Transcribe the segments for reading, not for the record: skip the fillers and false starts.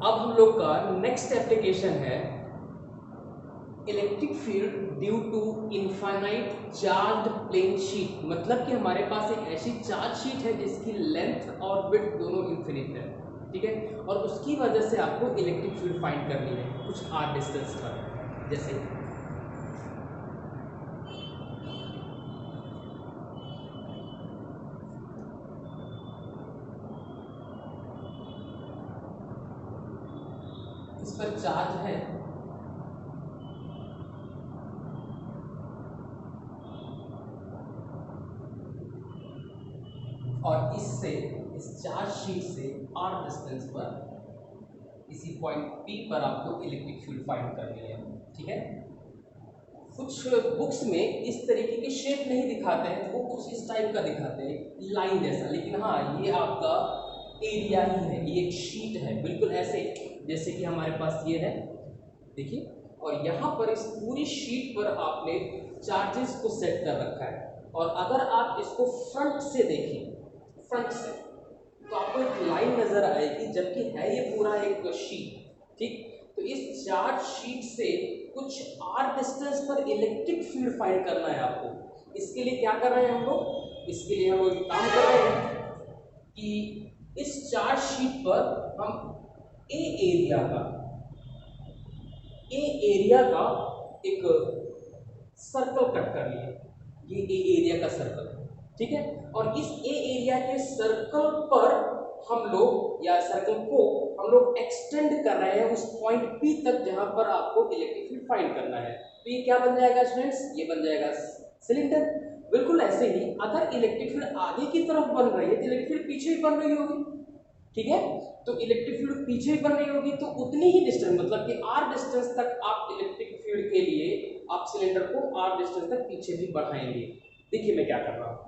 अब हम लोग का नेक्स्ट एप्लीकेशन है electric field due to infinite charge plane sheet. मतलब कि हमारे पास एक ऐसी चार्ज शीट है जिसकी लेंथ और विड्थ दोनों इन्फिनिट है, ठीक है, और उसकी वजह से आपको इलेक्ट्रिक फील्ड फाइंड करनी है कुछ आर डिस्टेंस पर। जैसे इस पर चार्ज है और इससे इस चार्ज शीट से आर डिस्टेंस पर इसी पॉइंट P पर आपको इलेक्ट्रिक फील्ड फाइंड करनी है, ठीक है। कुछ बुक्स में इस तरीके के शेप नहीं दिखाते हैं, वो कुछ इस टाइप का दिखाते हैं लाइन जैसा, लेकिन हाँ ये आपका एरिया ही है, ये एक शीट है बिल्कुल ऐसे जैसे कि हमारे पास ये है, देखिए। और यहाँ पर इस पूरी शीट पर आपने चार्जेस को सेट कर रखा है। और अगर आप इसको फ्रंट से देखें, फ्रंट से, तो आपको एक लाइन नजर आएगी, जबकि है ये पूरा एक शीट, ठीक। तो इस चार्ज शीट से कुछ आर डिस्टेंस पर इलेक्ट्रिक फील्ड फाइंड करना है आपको। इसके लिए क्या कर रहे हैं हम लोग, इसके लिए हम लोग काम कर रहे हैं कि इस चार्ज शीट पर हम ए एरिया का एक सर्कल कट कर लिए, ये ए एरिया का सर्कल, ठीक है। और इस ए एरिया के सर्कल पर हम लोग या सर्कल को हम लोग एक्सटेंड कर रहे हैं उस पॉइंट P तक जहां पर आपको इलेक्ट्रिक फील्ड फाइंड करना है। तो ये क्या बन जाएगा स्टूडेंट्स, ये बन जाएगा सिलेंडर। बिल्कुल ऐसे ही अगर इलेक्ट्रिक फील्ड आगे की तरफ बन रही है तो इलेक्ट्रिक फील्ड पीछे भी बन रही होगी, ठीक है। तो इलेक्ट्रिक फील्ड पीछे भी बन रही होगी तो उतनी ही डिस्टेंस, मतलब कि आर डिस्टेंस तक आप इलेक्ट्रिक फील्ड के लिए आप सिलेंडर को आर डिस्टेंस तक पीछे भी बढ़ाएंगे। देखिए मैं क्या कर रहा हूं,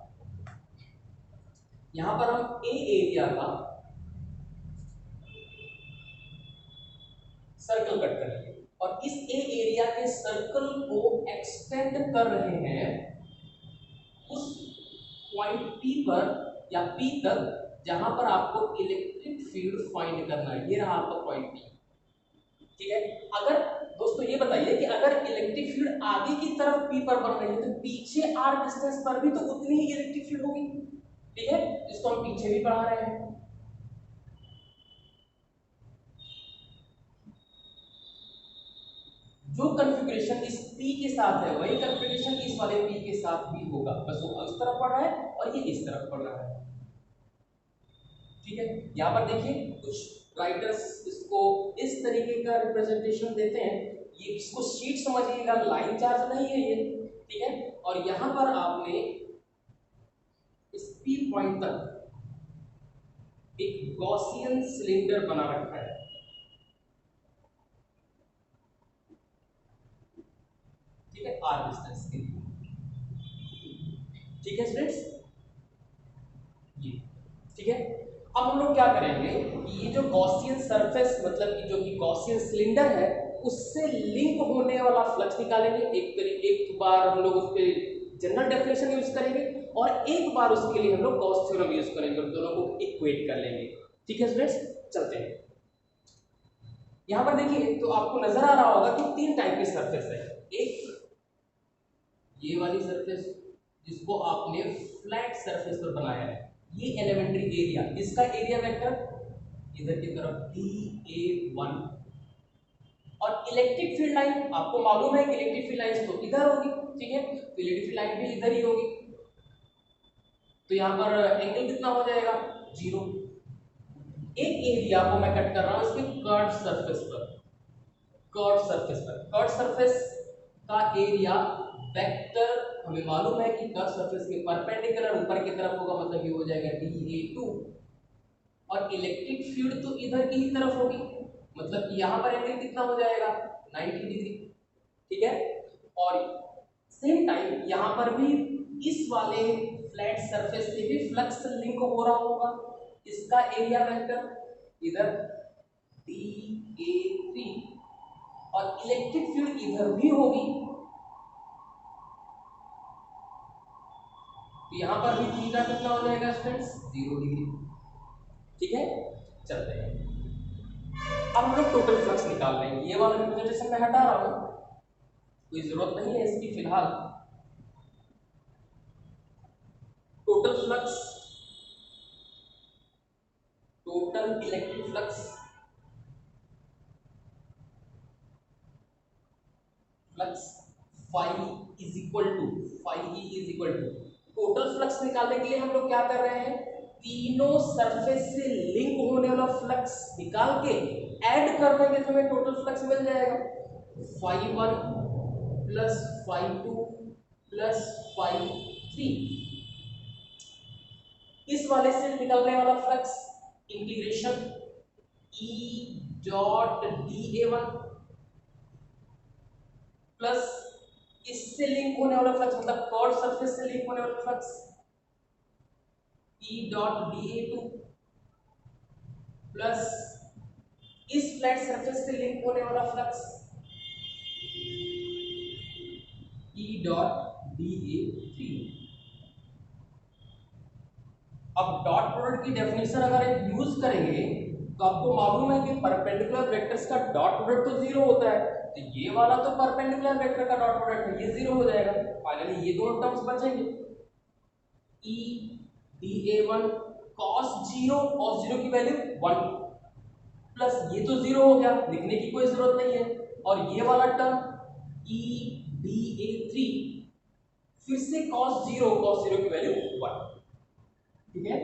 यहां पर हम ए एरिया का सर्कल कट करेंगे और इस ए एरिया के सर्कल को एक्सटेंड कर रहे हैं उस पॉइंट P पर या P तक जहां पर आपको इलेक्ट्रिक फील्ड फाइंड करना है। ये रहा आपका पॉइंट P, ठीक है। अगर दोस्तों ये बताइए कि अगर इलेक्ट्रिक फील्ड आगे की तरफ P पर बन रही है तो पीछे r डिस्टेंस पर भी तो उतनी ही इलेक्ट्रिक फील्ड होगी, ठीक है। इसको हम पीछे भी बढ़ा रहे हैं। जो कॉन्फ़िगरेशन इस P के साथ है वही कॉन्फ़िगरेशन इस वाले P के साथ भी होगा, बस वो इस तरफ बढ़ रहा है और ये इस तरफ बढ़ रहा है, ठीक है। यहाँ पर देखिए कुछ राइटर्स इसको इस तरीके का रिप्रेजेंटेशन देते हैं, ये इसको शीट समझिएगा, लाइन चार्ज नहीं है ये, ठीक है। और यहाँ पर आपने इस P पॉइंट तक एक गॉसियन सिलेंडर बना रखा है, ठीक है, आर डिस्टेंस के लिए, ठीक है स्टूडेंट्स, ये ठीक है। अब हम लोग क्या करेंगे कि ये जो गॉसियन सरफेस मतलब कि जो कि गॉसियन सिलेंडर है उससे लिंक होने वाला फ्लक्स निकालेंगे। एक बार हम लोग उस पर जनरल डेफिनेशन यूज करेंगे और एक बार उसके लिए हम लोग गॉस थ्योरम यूज करेंगे और दोनों को इक्वेट कर लेंगे, ठीक है स्टूडेंट्स। चलते हैं, यहां पर देखिए तो आपको नजर आ रहा होगा कि तीन टाइप की सरफेस है। एक ये वाली सरफेस जिसको आपने फ्लैट सरफेस पर बनाया है, ये एलिमेंट्री एरिया, इसका एरिया वेक्टर इधर की तरफ dA1। और इलेक्ट्रिक फील्ड लाइन आपको मालूम है कि इलेक्ट्रिक फील्ड लाइन तो इधर होगी, ठीक है, तो इलेक्ट्रिक फील्ड लाइन भी इधर ही होगी, तो यहाँ पर एंगल कितना हो जाएगा, 0। एक एरिया को मैं कट कर रहा हूँ इसके कर्व सरफेस पर, कर्व सरफेस का एरिया वेक्टर हमें मालूम है कि कर्व सरफेस के परपेंडिकुलर ऊपर की तरफ होगा, मतलब ये हो जाएगा dA2। और इलेक्ट्रिक फील्ड तो इधर की ही तरफ होगी, मतलब कि यहाँ पर एंगल कितना हो जाएगा, 90 डिग्री, ठीक है। और सेम टाइम यहाँ पर भी इस वाले फ्लैट सरफेस से भी फ्लक्स लिंक हो रहा होगा, इसका एरिया वेक्टर इधर dA3 और इलेक्ट्रिक फील्ड इधर भी होगी, तो यहाँ पर भी थीटा कितना हो जाएगा स्टूडेंट्स, 0 डिग्री, ठीक है। चलते हैं, अब हम लोग टोटल फ्लक्स निकाल रहे हैं। ये वाला रिप्रेजेंटेशन मैं हटा रहा हूं, कोई जरूरत नहीं है इसकी फिलहाल। Total flux, total electric flux, flux phi is equal to, phi e is equal to, total flux निकालने के लिए हम लोग क्या कर रहे हैं, तीनों सरफेस से लिंक होने वाला फ्लक्स निकाल के ऐड कर देंगे तो हमें टोटल फ्लक्स मिल जाएगा। phi 1 plus phi 2 plus phi 3, इस वाले से निकलने वाला flux integration E dot dA1 plus इससे लिंक होने वाला फ्लक्स मतलब कर्व सरफेस से लिंक होने वाला flux E dot dA2 plus इस फ्लैट सरफेस से लिंक होने वाला फ्लक्स E डॉट dA3। अब डॉट प्रोडक्ट की डेफिनेशन अगर एक यूज करेंगे तो आपको मालूम है कि परपेंडिकुलर वेक्टर्स का डॉट प्रोडक्ट तो जीरो होता है, तो ये वाला तो परपेंडिकुलर वेक्टर का डॉट प्रोडक्ट है, ये जीरो हो जाएगा। फाइनली ये दोनों टर्म्स बचेंगे, E dA1 cos 0, cos 0 की वैल्यू 1 प्लस ये तो जीरो हो गया, लिखने की कोई जरूरत नहीं है, और ये वाला टर्म E dA3 फिर से cos 0, cos 0 की वैल्यू 1। ठीक है,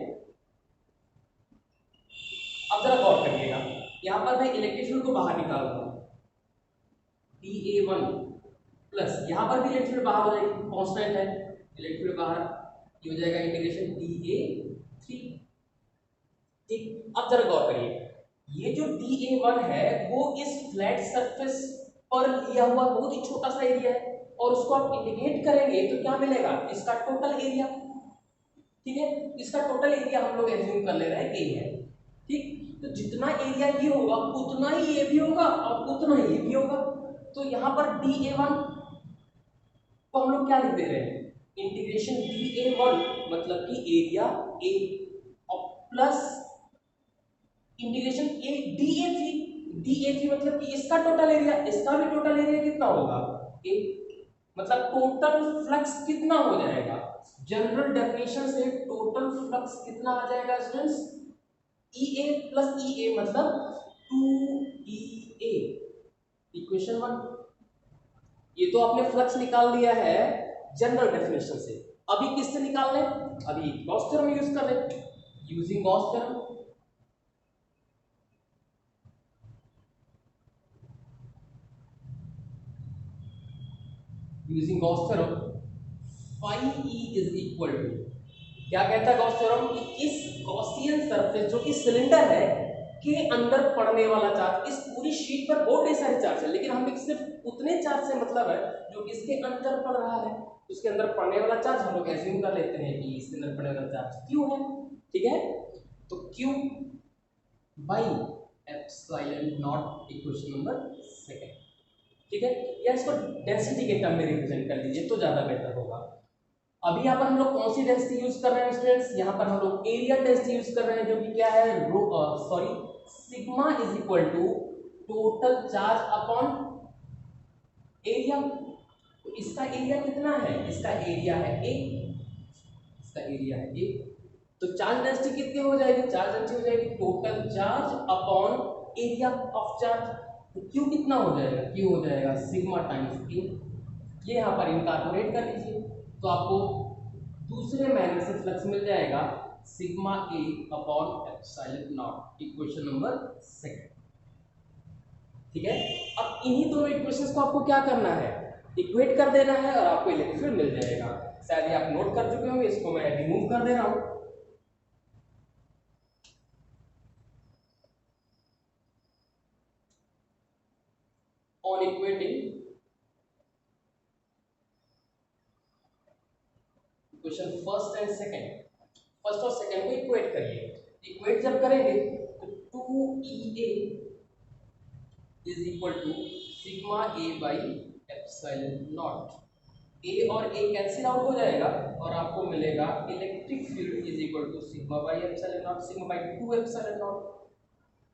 अब जरा गौर करिएगा, यहां पर मैं इलेक्ट्रिक फील्ड को बाहर निकाल रहा हूं, dA1 प्लस यहां पर भी इलेक्ट्रिक फील्ड बाहर हो जाएगी, कांस्टेंट है, इलेक्ट्रिक फील्ड बाहर, ये हो जाएगा इंटीग्रेशन dA3। ठीक, अब जरा गौर करिए, ये जो dA1 है वो इस फ्लैट सरफेस पर लिया हुआ बहुत ही छोटा सा एरिया है, और उसको आप इंटीग्रेट करेंगे तो क्या मिलेगा, इसका टोटल एरिया। ठीक है, इसका टोटल एरिया हम लोग एज्यूम कर ले रहे हैं ए है। ठीक, तो जितना एरिया ये होगा उतना ही ये भी होगा और उतना ही ये भी होगा, तो यहाँ पर dA1 को हम लोग क्या लिख दे रहे हैं, इंटीग्रेशन dA1 मतलब कि एरिया ए और प्लस इंटीग्रेशन ए dA3, dA3 मतलब कि इसका टोटल एरिया, इसका भी टोटल एरिया कितना होगा ए, मतलब टोटल फ्लक्स कितना हो जाएगा, जनरल डेफिनेशन से टोटल फ्लक्स कितना आ जाएगा स्टूडेंट्स, EA प्लस EA मतलब 2EA, इक्वेशन 1। ये तो आपने फ्लक्स निकाल लिया है जनरल डेफिनेशन से, अभी किससे निकाल रहे हैं, अभी गॉस थ्योरम यूज कर रहे हैं, using Gauss theorem. Using Gauss theorem phi E is equal to, क्या कहता है गॉस थ्योरम कि इस गॉसियन सरफेस जो कि सिलेंडर है के अंदर पड़ने वाला चार्ज, इस पूरी शीट पर बहुत ढेर सारे चार्ज है, लेकिन हमें सिर्फ उतने चार्ज से मतलब है जो कि इसके अंदर पड़ रहा है, उसके अंदर पड़ने वाला चार्ज हम लोग एज्यूम कर लेते हैं कि इसके अंदर पड़ने वाला चार्ज Q है। ठीक है, तो Q by epsilon naught, equation number 2। ठीक है, या इसको डेंसिटी के टर्म में रिप्रेजेंट कर लीजिए तो ज्यादा बेटर होगा। अभी यहाँ पर हम लोग कौन सी डेंसिटी यूज कर रहे हैं स्टूडेंट्स, यहाँ पर हम लोग एरिया डेंसिटी यूज कर रहे हैं, जो कि क्या है sorry sigma is equal to total charge upon area. तो इसका एरिया कितना है, इसका एरिया है ए, इसका एरिया है ए, तो चार्ज डेंसिटी कितनी हो जाएगी, चार्ज डेंसिटी हो जाएगी total charge upon area of charge, तो क्यू कितना हो जाएगा, क्यू हो जाएगा सिग्मा टाइम्स ए, ये यहाँ पर इनकॉर्पोरेट कर लीजिए तो आपको दूसरे मैनर से फ्लक्स मिल जाएगा सिग्मा ए upon epsilon naught, equation number 2। ठीक है, अब इन्हीं दोनों इक्वेशंस को आपको क्या करना है, इक्वेट कर देना है और आपको इलेक्ट्रिक फील्ड मिल जाएगा। शायद ये आप नोट कर चुके होंगे, इसको मैं रिमूव कर दे रहा हूं। On equating equation first and second, first और सेकंड को इक्वेट करिए, इक्वेट जब करेंगे तो 2EA is equal to sigma A by epsilon nought, A और ए कैंसिल आउट हो जाएगा और आपको मिलेगा electric field is equal to sigma by epsilon nought, sigma by 2 epsilon not.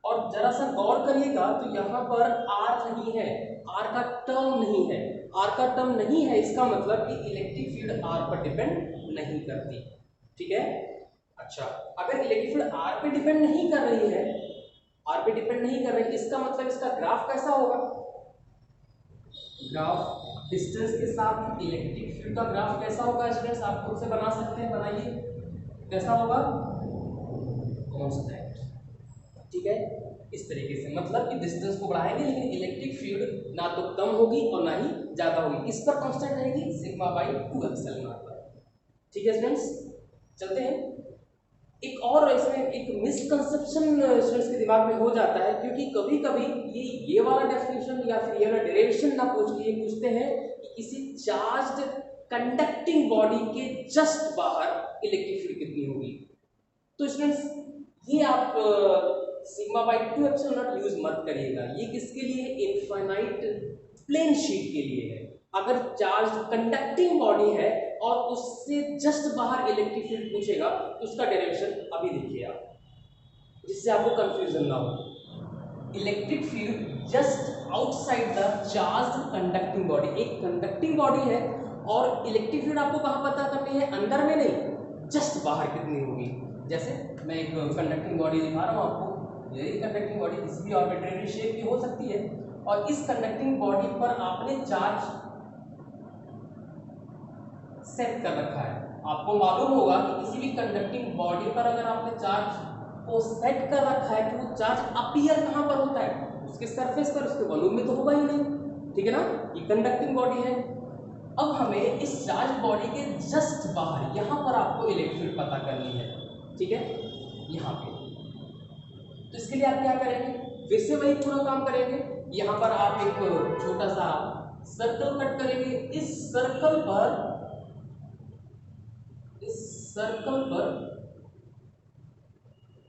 और जरा सा गौर करिएगा तो यहाँ पर आर नहीं है, आर का टर्म नहीं है। आर का टर्म नहीं है इसका मतलब कि इलेक्ट्रिक फील्ड आर पर डिपेंड नहीं करती। ठीक है, अच्छा अगर इलेक्ट्रिक फील्ड आर पे डिपेंड नहीं कर रही है, आर पे डिपेंड नहीं कर रही, इसका मतलब इसका ग्राफ कैसा होगा? ग्राफ डिस्टेंस के साथ इलेक्ट्रिक फील्ड का ग्राफ कैसा होगा स्टूडेंट्स? आप खुद से बना सकते हैं, बनाइए। कैसा होगा? कांस्टेंट। ठीक है, इस तरीके से मतलब कि डिस्टेंस को बढ़ाएंगे लेकिन इलेक्ट्रिक फील्ड ना तो कम होगी और ना ही ज्यादा होगी, इस पर कांस्टेंट रहेगी सिग्मा बाई 2 एप्सिलॉन नॉट पर। ठीक है स्टूडेंट्स, चलते हैं। एक और इसमें एक मिसकंसेप्शन स्टूडेंट्स के दिमाग में हो जाता है, क्योंकि कभी कभी ये वाला डेफिनेशन या फिर ये वाला डेरिवेशन ना पूछ के ये पूछते हैं कि किसी चार्ज्ड कंडक्टिंग बॉडी के जस्ट बाहर इलेक्ट्रिक फील्ड कितनी होगी। तो स्टूडेंट्स ये आप sigma by 2 epsilon not use मत करिएगा, ये किसके लिए? इनफाइनाइट प्लेन शीट के लिए है। अगर चार्ज कंडक्टिंग बॉडी है और उससे जस्ट बाहर इलेक्ट्रिक फील्ड पूछेगा तो उसका डेरिवेशन अभी देखिए आप, जिससे आपको कंफ्यूजन ना हो। Electric field just outside the charge conducting body, एक कंडक्टिंग बॉडी है और इलेक्ट्रिक फील्ड आपको कहां पता करनी है? अंदर में नहीं, जस्ट बाहर कितनी होगी। जैसे मैं एक कंडक्टिंग बॉडी दिखा रहा हूं आपको, यही कंडक्टिंग बॉडी किसी भी आर्बिट्रेरी शेप की हो सकती है और इस कंडक्टिंग बॉडी पर आपने चार्ज सेट कर रखा है। आपको मालूम होगा कि किसी भी कंडक्टिंग बॉडी पर अगर आपने चार्ज को सेट कर रखा है तो वो चार्ज अपीयर कहां पर होता है? उसके सरफेस पर, उसके वॉल्यूम में तो होगा ही नहीं। ठीक है ना, ये कंडक्टिंग बॉडी है। अब हमें इस चार्ज बॉडी के जस्ट बाहर यहां पर आपको इलेक्ट्रिक फील्ड पता करनी है। ठीक है, यहां पे तो इसके लिए आप क्या करेंगे? फिर से वही पूरा काम करेंगे। यहां पर आप एक छोटा सा सर्कल कट करेंगे। इस सर्कल पर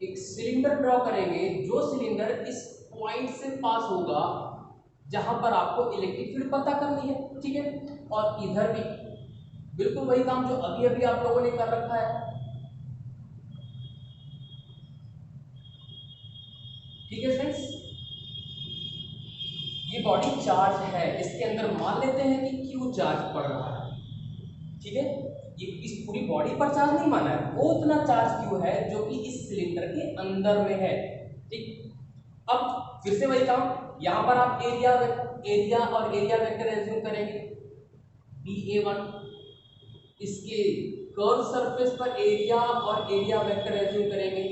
एक सिलेंडर ड्रॉ करेंगे, जो सिलेंडर इस पॉइंट से पास होगा जहां पर आपको इलेक्ट्रिक फील्ड पता करनी है। ठीक है, और इधर भी बिल्कुल वही काम जो अभी अभी आप लोगों ने कर रखा है। ठीक है फ्रेंड्स, ये बॉडी चार्ज है, इसके अंदर मान लेते हैं कि क्यू चार्ज पड़ रहा है। ठीक है, ये इस पूरी बॉडी पर चार्ज नहीं माना है, वो उतना चार्ज क्यू है जो कि इस सिलेंडर के अंदर में है। ठीक, अब फिर से वही काम, यहां पर आप एरिया और एरिया वेक्टर एज्यूम करेंगे BA1, इसके कर्व सरफेस पर एरिया और एरिया वेक्टर एज्यूम करेंगे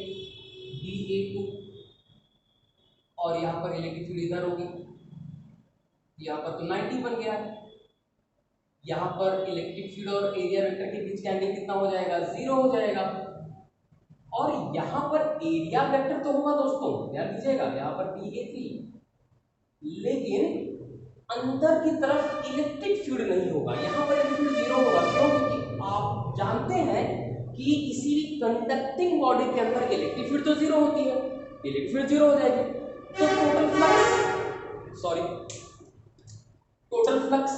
BA2, और यहां पर इलेक्ट्रिक फील्ड इधर होगी, यहां पर तो 90 बन गया है। यहां पर इलेक्ट्रिक फील्ड और एरिया वेक्टर के बीच का एंगल कितना हो जाएगा? 0 हो जाएगा। और यहां पर एरिया वेक्टर तो होगा दोस्तों, ध्यान दीजिएगा, यहां पर BA3, लेकिन अंदर की तरफ इलेक्ट्रिक फील्ड नहीं होगा, यहां पर इलेक्ट्रिक फील्ड 0 होगा। क्यों? क्योंकि आप जानते हैं कि किसी भी कंडक्टिंग बॉडी के अंदर इलेक्ट्रिक फील्ड तो 0 होती है, इलेक्ट्रिक फील्ड 0 हो जाएगी। तो total flux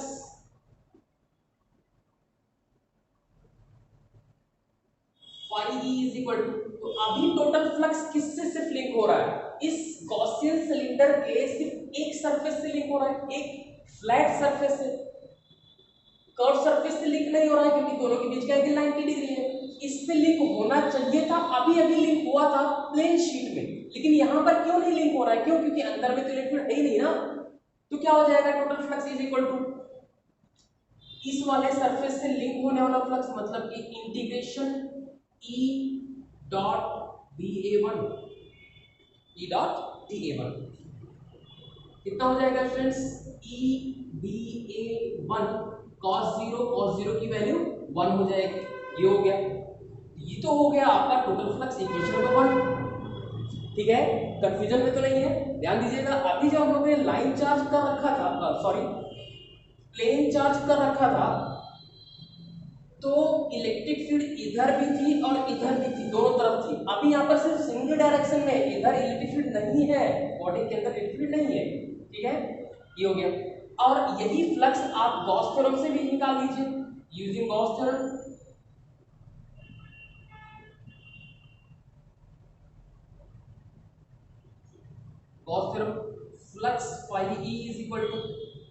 phi E is equal to, तो अभी टोटल फ्लक्स किससे सिर्फ लिंक हो रहा है? इस गॉसियन सिलेंडर के सिर्फ एक सरफेस से लिंक हो रहा है, एक फ्लैट सरफेस से, कर्व सरफेस से लिंक नहीं हो रहा है क्योंकि दोनों के बीच का एंगल 90 डिग्री है। इस पे लिंक होना चाहिए था, अभी अभी लिंक हुआ था प्लेन शीट में, लेकिन यहां पर क्यों नहीं लिंक हो रहा है? क्यों? क्योंकि अंदर में तो इलेक्ट्रिक है ही नहीं ना। तो क्या हो जाएगा? Total flux is equal to इस वाले सरफेस से लिंक होने वाला फ्लक्स, मतलब कि integration E dot BA1, E dot DA1 कितना हो जाएगा फ्रेंड्स? EBA1 cos 0 की वैल्यू 1 हो जाएगी। ये हो गया, ये तो हो गया आपका टोटल फ्लक्स इक्वेशन नंबर 1। ठीक है, कंफ्यूजन में तो नहीं है, ध्यान दीजिएगा। अभी जब हमने लाइन चार्ज कर रखा था, सॉरी प्लेन चार्ज कर रखा था, तो इलेक्ट्रिक फील्ड इधर भी थी और इधर भी थी, दोनों तरफ थी। अभी यहाँ पर सिर्फ सिंगल डायरेक्शन में, इधर इलेक्ट्रिक फील्ड नहीं है, बॉडी के अंदर इलेक्ट्रिक फील्ड नहीं है। ठीक है, ये हो गया। और यही फ्लक्स आप गॉस थ्योरम से भी निकाल लीजिए, using Gauss theorem. Gauss theorem, flux phi E is equal to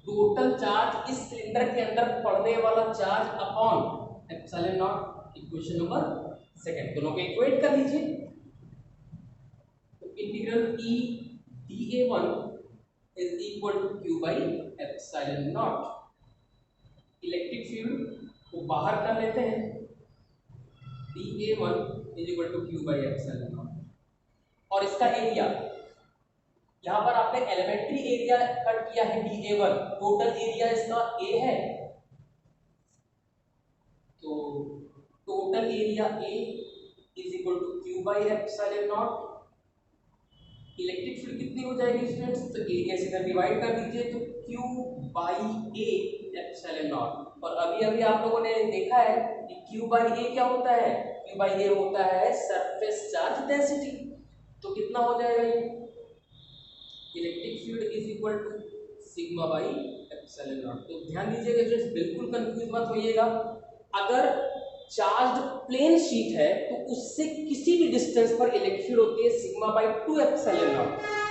total charge इस सिलेंडर के अंदर पड़ने वाला charge upon epsilon naught. Equation number second, दोनों को इक्वेट कर लीजिए। तो integral E dA1 is equal to q by epsilon naught. Electric field को बाहर कर लेते हैं, dA1 is equal to q by epsilon not. और इसका एरिया, यहाँ पर आपने एलिमेंट्री एरिया कट किया है dA1, टोटल एरिया इसका A है, तो total area A is equal to q by epsilon naught. Electric field कितनी हो जाएगी स्टूडेंट्स, तो एरिया से डिवाइड कर दीजिए, तो q by a epsilon not. और अभी अभी आप लोगों ने देखा है कि q बाई a क्या होता है, q बाई a होता है सरफेस चार्ज डेंसिटी। तो कितना हो जाएगा ये, electric field is equal to sigma by epsilon naught. तो ध्यान दीजिएगा स्टूडेंट्स, बिल्कुल कंफ्यूज मत होइएगा। अगर चार्ज प्लेन शीट है तो उससे किसी भी डिस्टेंस पर इलेक्ट्रिक फील्ड होती है सिग्मा बाई 2 एप्सिलॉन नॉट,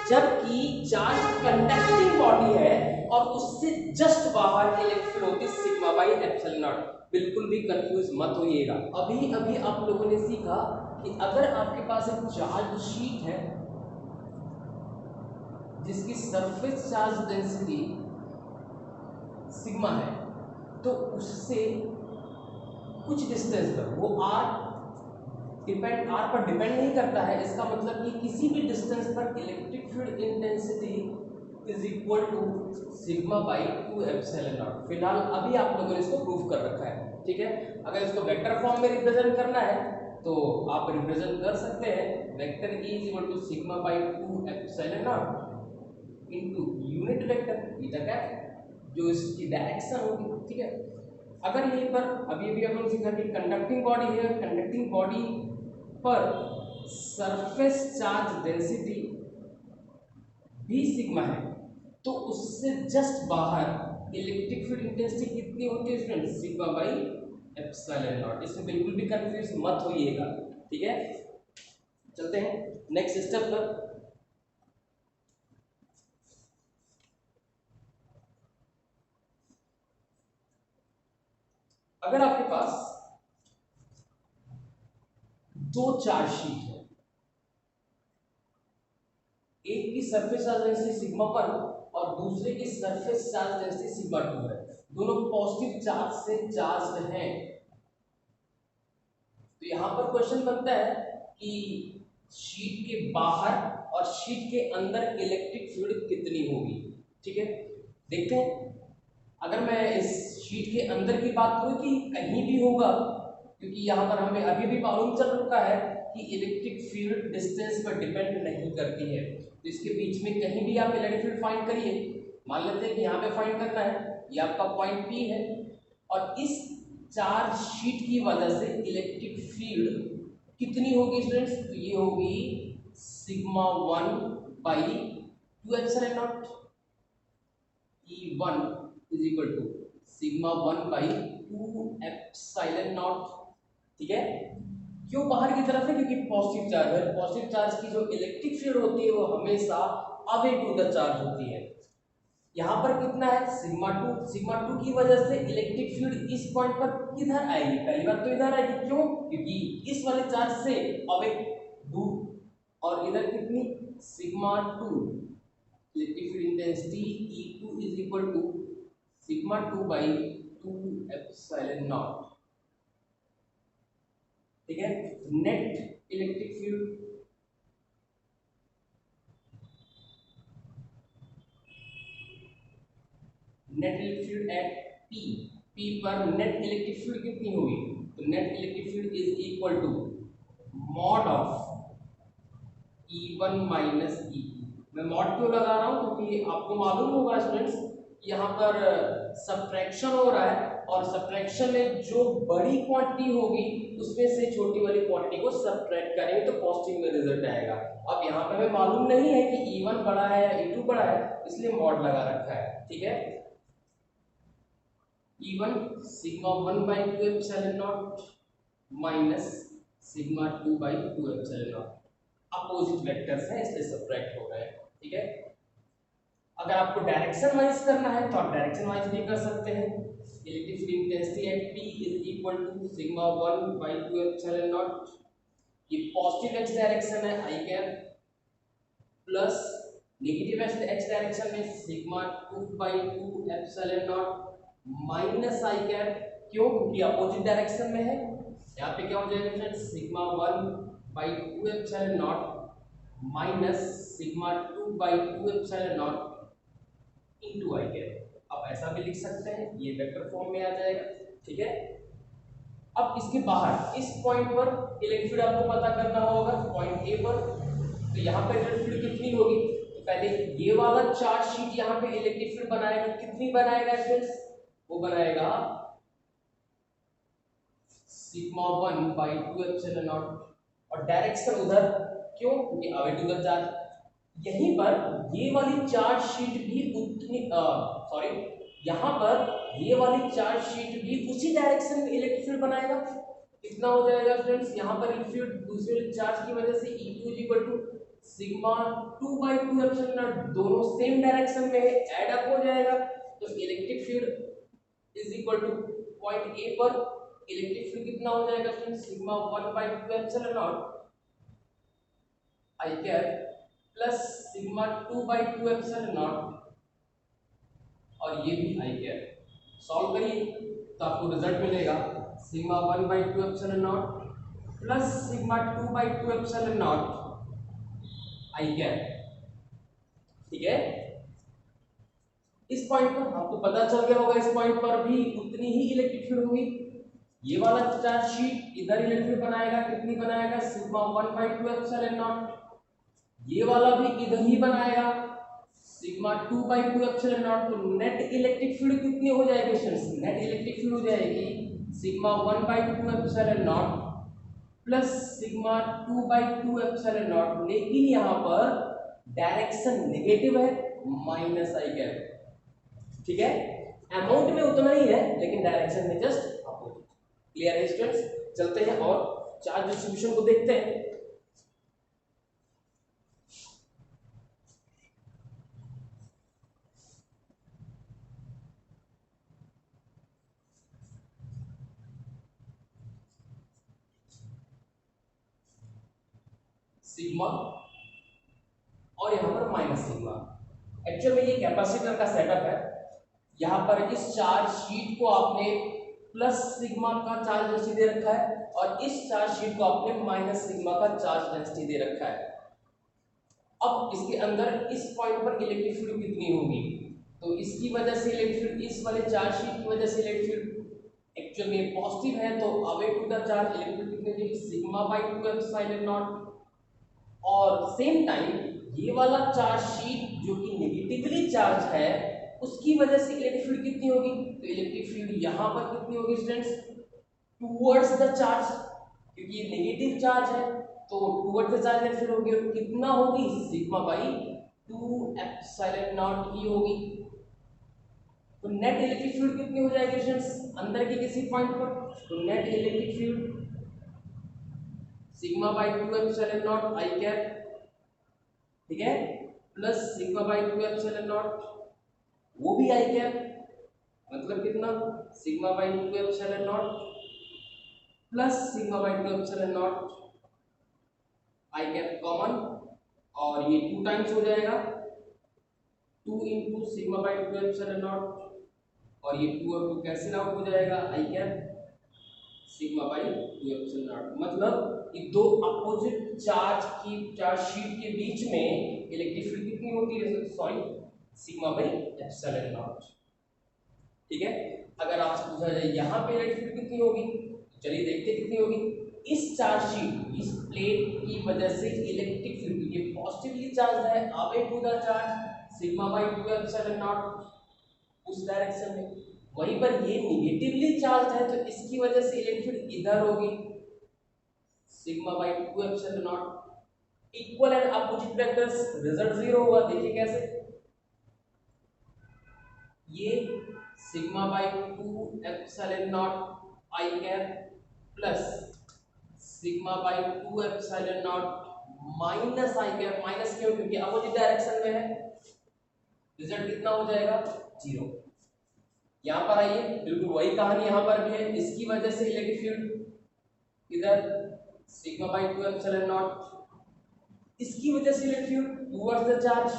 जबकि चार्ज कंडक्टिंग बॉडी है और उससे जस्ट बाहर इलेक्ट्रिक फील्ड होती है सिग्मा बाई एप्सिलॉन नॉट। बिल्कुल भी कंफ्यूज मत होइएगा। अभी अभी आप लोगों ने सीखा कि अगर आपके पास एक चार्ज शीट है जिसकी सरफेस चार्ज डेंसिटी सिग्मा है, तो उससे कुछ डिस्टेंस पर, वो r पर डिपेंड नहीं करता है, इसका मतलब कि किसी भी डिस्टेंस पर electric field intensity is equal to sigma by 2 epsilon naught. फिलहाल अभी आप लोगों ने इसको प्रूव कर रखा है, ठीक है। अगर इसको वेक्टर फॉर्म में रिप्रेजेंट करना है तो आप रिप्रेजेंट कर सकते हैं, vector E is equal to sigma by 2 epsilon naught into unit vector theta cap, जो इसकी डायरेक्शन होगी, ठीक है। अगर यहीं पर अभी अभी हम लोग सीखा कि कंडक्टिंग बॉडी है, कंडक्टिंग बॉडी पर सरफेस चार्ज डेंसिटी भी सिग्मा है, तो उससे जस्ट बाहर इलेक्ट्रिक फील्ड इंटेंसिटी कितनी होती है student, sigma by epsilon not. इसमें बिल्कुल भी कंफ्यूज मत होइएगा, ठीक है। चलते हैं नेक्स्ट स्टेप पर। अगर आपके पास दो चार्ज शीट है, एक की सरफेस चार्ज डेंसिटी सिग्मा 1 और दूसरे की सरफेस चार्ज डेंसिटी सिग्मा 2 है, दोनों पॉजिटिव चार्ज से चार्ज्ड हैं, तो यहां पर क्वेश्चन बनता है कि शीट के बाहर और शीट के अंदर इलेक्ट्रिक फील्ड कितनी होगी, ठीक है। देखते हैं, अगर मैं इस शीट के अंदर की बात करूं कि कहीं भी होगा, क्योंकि यहाँ पर हमें अभी भी मालूम चल रहा है कि इलेक्ट्रिक फील्ड डिस्टेंस पर डिपेंड नहीं करती है, तो इसके बीच में कहीं भी आप इलेक्ट्रिक फील्ड फाइंड करिए। मान लेते हैं कि यहाँ पे फाइंड करना है, ये आपका पॉइंट P है और इस चार्ज शीट की वजह से इलेक्ट्रिक फील्ड कितनी होगी स्टूडेंट्स, तो ये होगी sigma 1 by 2 epsilon naught. E1 is equal to sigma 1 by 2 epsilon naught, ठीक है। क्यों बाहर की तरफ है, क्योंकि पॉजिटिव चार्ज है, पॉजिटिव चार्ज की जो इलेक्ट्रिक फील्ड होती है वो हमेशा अवे टू द चार्ज होती है। यहाँ पर कितना है, सिग्मा 2, सिग्मा 2 की वजह से इलेक्ट्रिक फील्ड इस पॉइंट पर किधर आएगी, पहली बात तो इधर आएगी, क्यों, क्योंकि इस वाले चार्ज से अवे दूर, और इधर कितनी sigma 2, electric field intensity E2 is equal to sigma 2 by 2 epsilon naught, ठीक है। Net electric field at P पर नेट इलेक्ट्रिक फील्ड कितनी होगी, तो net electric field is equal to mod of E1 minus E2। मैं mod क्यों लगा रहा हूं, क्योंकि आपको मालूम होगा स्टूडेंट्स यहाँ पर सब्ट्रैक्शन हो रहा है, और सब्ट्रैक्शन में जो बड़ी क्वांटिटी होगी उसमें से छोटी वाली क्वांटिटी को सब्ट्रैक्ट करेंगे तो पॉजिटिव में रिजल्ट आएगा। अब यहाँ पे हमें मालूम नहीं है कि E1 बड़ा है या E2 बड़ा है, इसलिए मॉड लगा रखा है, ठीक है। E1 sigma 1 by 2 epsilon not minus sigma 2 by 2 epsilon not, opposite vectors हैं इसलिए सब्ट्रैक्ट हो रहा है, ठीक है। अगर आपको डायरेक्शन वाइज करना है तो आप डायरेक्शन वाइज भी कर सकते हैं। Electric field intensity at P is equal to sigma 1 by 2 epsilon nought. ये पॉजिटिव x डायरेक्शन है I cap plus negative x direction में sigma 2 by 2 epsilon not minus I cap. क्यों? क्योंकि अपोजिट डायरेक्शन में है। यहाँ पे क्या हो जाएगा friends, sigma 1 by 2 epsilon not minus sigma 2 by 2 epsilon naught into I cap. आप ऐसा भी लिख सकते हैं, ये वेक्टर फॉर्म में आ जाएगा। ठीक है। अब इसके बाहर इस पॉइंट पर इलेक्ट्रिक फील्ड आपको पता करना होगा, पॉइंट ए पर। तो यहाँ पर इलेक्ट्रिक फील्ड कितनी होगी? तो पहले ये वाला चार्ज शीट यहाँ पे इलेक्ट्रिक फील्ड बनाएगा। कितनी बनाएगा फ्रेंड्स? वो बनाएगा सिग्मा 1 बाई 2 एप्सिलॉन नॉट। और डायरेक्शन उधर, क्यों? क्योंकि अवे टू द चार्ज। यहीं पर ये वाली चार्ज शीट भी उतनी सॉरी यहाँ पर ये वाली चार्ज शीट भी उसी डायरेक्शन में इलेक्ट्रिक फील्ड बनाएगा। कितना हो जाएगा फ्रेंड्स? यहाँ पर इलेक्ट्रिक फील्ड दूसरे चार्ज की वजह से E2 equal to sigma 2 by 2 epsilon naught, दोनों सेम डायरेक्शन में ऐड अप हो जाएगा। तो electric field is equal to point A पर इलेक्ट्रिक फील्ड कितना हो जाएगा friends? Sigma 1 by 2 epsilon naught I cap plus sigma 2 by 2 epsilon not, और ये भी आई कैप। सॉल्व करिए तो आपको रिजल्ट मिलेगा sigma 1 by 2 epsilon not plus sigma 2 by 2 epsilon naught I cap. ठीक है। इस पॉइंट पर आपको पता चल गया होगा, इस पॉइंट पर भी उतनी ही इलेक्ट्रिक फील्ड होगी। ये वाला चार्ज शीट इधर इलेक्ट्रिक फील्ड बनाएगा। कितनी बनाएगा? Sigma 1 by 2 epsilon nought. ये वाला भी इधर ही बनाएगा सिग्मा 2 बाई 2 एप्सिलॉन नॉट। तो नेट इलेक्ट्रिक फील्ड कितनी हो जाएगी स्टूडेंट्स? नेट इलेक्ट्रिक फील्ड हो जाएगी sigma 1 by 2 epsilon not plus sigma 2 by 2 epsilon not. लेकिन यहाँ पर डायरेक्शन नेगेटिव है, माइनस आई कैप। ठीक है। अमाउंट में उतना ही है लेकिन डायरेक्शन में जस्ट अपोजिट। क्लियर है स्टूडेंट्स? चलते हैं और चार्ज डिस्ट्रीब्यूशन को देखते हैं। सिग्मा और यहाँ पर माइनस सिग्मा। एक्चुअल में ये कैपेसिटर का सेटअप है। यहाँ पर इस चार्ज शीट को आपने प्लस सिग्मा का चार्ज डेंसिटी दे रखा है और इस चार्ज शीट को आपने माइनस सिग्मा का चार्ज डेंसिटी दे रखा है। अब इसके अंदर इस पॉइंट पर इलेक्ट्रिक फील्ड कितनी होगी? तो इसकी वजह से इलेक्ट्रिक फील्ड, इस वाले चार्ज शीट की वजह से इलेक्ट्रिक फील्ड एक्चुअल में पॉजिटिव है, तो away to the charge electric field कितनी होगी? Sigma by 2 epsilon not. और सेम टाइम ये वाला चार्ज शीट जो कि नेगेटिवली चार्ज है, उसकी वजह से इलेक्ट्रिक फील्ड कितनी होगी? तो इलेक्ट्रिक फील्ड यहाँ पर कितनी होगी स्टूडेंट्स? टुवर्ड्स द चार्ज, क्योंकि ये नेगेटिव चार्ज है तो towards the charge electric field होगी। और कितना होगी? सिग्मा बाई 2 एप्सिलॉन नॉट ही होगी। तो नेट इलेक्ट्रिक फील्ड कितनी हो जाएगी स्टूडेंट्स अंदर के किसी पॉइंट पर? तो net electric field sigma by 2 epsilon naught I cap, ठीक है, plus sigma by 2 epsilon not, वो भी आई कैप। मतलब कितना? Sigma by 2 epsilon not plus sigma by 2 epsilon naught I cap common, और ये 2 टाइम्स हो जाएगा 2 into sigma by 2 epsilon not, और ये 2 और 2 कैंसिल आउट हो जाएगा आई cap sigma by 2 epsilon not. मतलब ये दो अपोजिट चार्ज की चार्ज शीट के बीच में इलेक्ट्रिक फील्ड कितनी होती है? Sorry, sigma by epsilon naught. ठीक है। अगर आपसे पूछा जाए यहाँ पे इलेक्ट्रिक फील्ड कितनी होगी, तो चलिए देखते हैं कितनी होगी। इस चार्ज शीट, इस प्लेट की वजह से इलेक्ट्रिक फील्ड, ये पॉजिटिवली चार्ज है, away to the charge sigma by 2 epsilon naught उस डायरेक्शन में, वहीं पर ये नेगेटिवली चार्ज है तो इसकी वजह से इलेक्ट्रिक फील्ड इधर होगी sigma by 2 epsilon not. Equal and opposite vectors, result 0 होगा। देखिए कैसे, ये sigma by 2 epsilon naught I cap plus sigma by 2 epsilon not minus I cap, minus क्यों? क्योंकि अपोजिट डायरेक्शन में है, रिजल्ट कितना हो जाएगा? 0। यहां पर आइए, बिल्कुल वही कहानी यहां पर भी है। इसकी वजह से इलेक्ट्रिक फील्ड इधर सिग्मा बाई 2 एप्सिलॉन नॉट, इसकी वजह से electric field towards the charge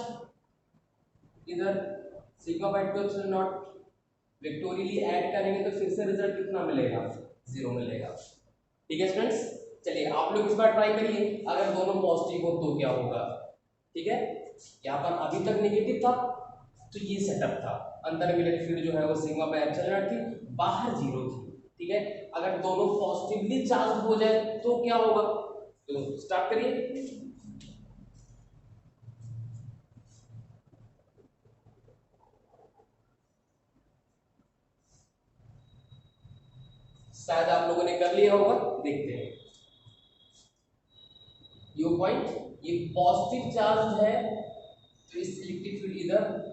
इधर sigma by 2 epsilon nought. Vectorially add करेंगे तो फिर से रिजल्ट कितना मिलेगा? 0 मिलेगा। ठीक है स्टूडेंट्स, चलिए आप लोग इस बार ट्राई करिए, अगर दोनों पॉजिटिव हो तो क्या होगा। ठीक है, यहाँ पर अभी तक नेगेटिव था तो ये सेटअप था, अंदर में इलेक्ट्रिक फील्ड जो है वो सिग्मा बाय एप्सिलॉन नॉट थी, बाहर 0 थी। ठीक है, अगर दोनों पॉजिटिवली चार्ज हो जाए तो क्या होगा? तो स्टार्ट करिए। शायद आप लोगों ने कर लिया होगा, देखते हैं। यू पॉइंट, ये पॉजिटिव चार्ज है तो इस इलेक्ट्रिक फील्ड इधर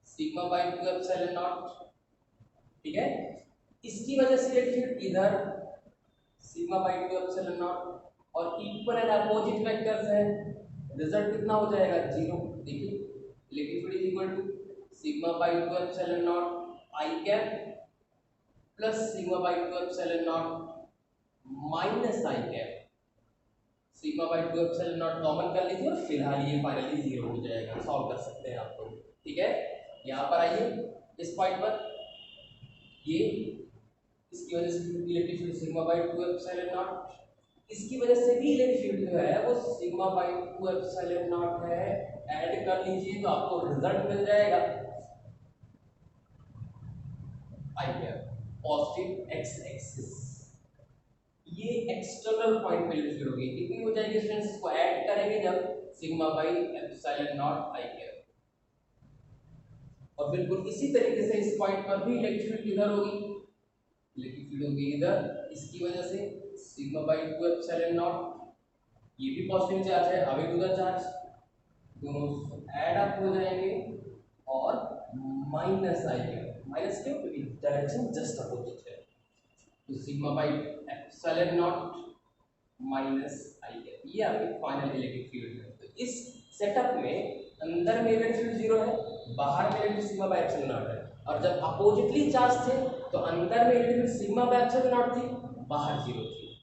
सिग्मा बाय 2 एप्सिलॉन नॉट। ठीक है, इसकी वजह से इलेक्ट्रिक फील्ड इधर सिग्मा बाय 2 एप्सिलॉन नॉट, और इक्वल एंड अपोजिट वेक्टर्स है, रिजल्ट कितना हो जाएगा? 0। देखिए, electric field is equal to sigma by 2 epsilon naught I cap plus sigma by 2 epsilon not minus I cap. Sigma by 2 epsilon not common कर लीजिए और फिलहाल ये फाइनली 0 हो जाएगा, सॉल्व कर सकते हैं आप लोग। ठीक है, यहाँ पर आइए, इस पॉइंट पर ये इसकी वजह से electric field sigma by 2 epsilon nought, इसकी वजह से भी इलेक्ट्रिक फील्ड जो है वो सिग्मा बाय 2 एप्सिलॉन नॉट है। ऐड कर लीजिए तो आपको रिजल्ट मिल जाएगा आई कैप पॉजिटिव एक्स एक्सिस। ये एक्सटर्नल पॉइंट पे इलेक्ट्रिक फील्ड होगी, कितनी हो जाएगी स्टूडेंट्स? इसको ऐड करेंगे जब sigma by epsilon naught I cap, और बिल्कुल इसी तरीके से इस पॉइंट पर भी इलेक्ट्रिक फील्ड किधर होगी? इलेक्ट्रिक फील्ड होगी इधर, इसकी वजह से सिग्मा बाय 2 एप्सिलॉन नॉट, ये भी पॉजिटिव चार्ज है, अवे टू द चार्ज, दोनों ऐड अप हो जाएंगे और माइनस आएगा। माइनस क्यों? क्योंकि डायरेक्शन जस्ट अपोजिट है, तो sigma by epsilon not minus I है, ये आपकी फाइनल इलेक्ट्रिक फील्ड है। तो इस सेटअप में अंदर में इलेक्ट्रिक फील्ड 0 है, बाहर में electric sigma by epsilon not है, और जब अपोजिटली चार्ज थे तो अंदर में electric field sigma by epsilon not थी, बाहर 0 थी।